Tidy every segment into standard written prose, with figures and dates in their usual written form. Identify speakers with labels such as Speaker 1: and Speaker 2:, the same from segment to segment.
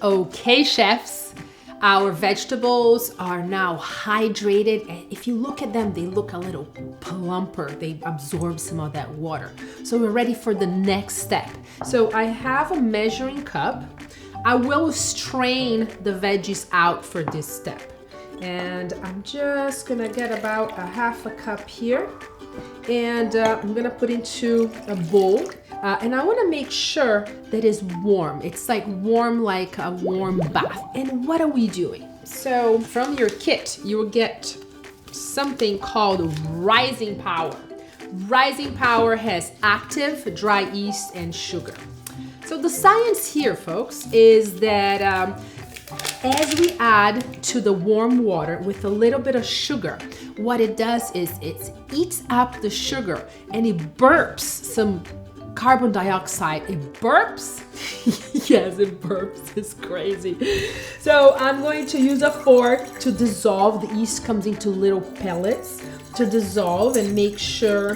Speaker 1: Okay, chefs, our vegetables are now hydrated. And if you look at them, they look a little plumper. They absorb some of that water. So we're ready for the next step. So I have a measuring cup. I will strain the veggies out for this step. And I'm just gonna get about a half a cup here. And I'm gonna put into a bowl. And I wanna make sure that it's warm. It's like warm, like a warm bath. And what are we doing? So from your kit, you will get something called Rising Power. Rising Power has active, dry yeast, and sugar. So the science here, folks, is that as we add to the warm water with a little bit of sugar, what it does is it eats up the sugar and it burps some carbon dioxide. It burps. Yes, it burps. It's crazy. So I'm going to use a fork to dissolve. The yeast comes into little pellets to dissolve and make sure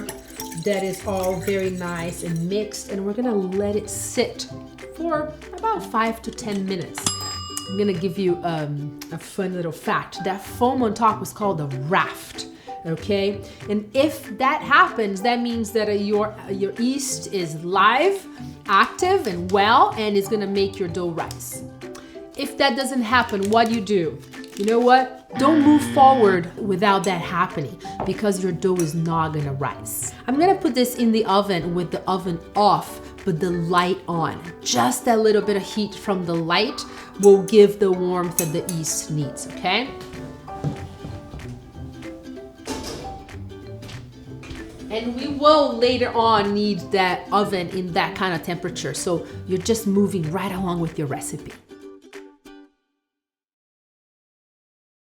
Speaker 1: that it's all very nice and mixed. And we're gonna let it sit for about 5 to 10 minutes. I'm gonna give you a fun little fact. That foam on top was called a raft. Okay, and if that happens, that means that your yeast is live, active, and well, and it's gonna make your dough rise. If that doesn't happen, what do? You know what? Don't move forward without that happening because your dough is not gonna rise. I'm gonna put this in the oven with the oven off, but the light on. Just that little bit of heat from the light will give the warmth that the yeast needs, okay? And we will later on need that oven in that kind of temperature. So you're just moving right along with your recipe.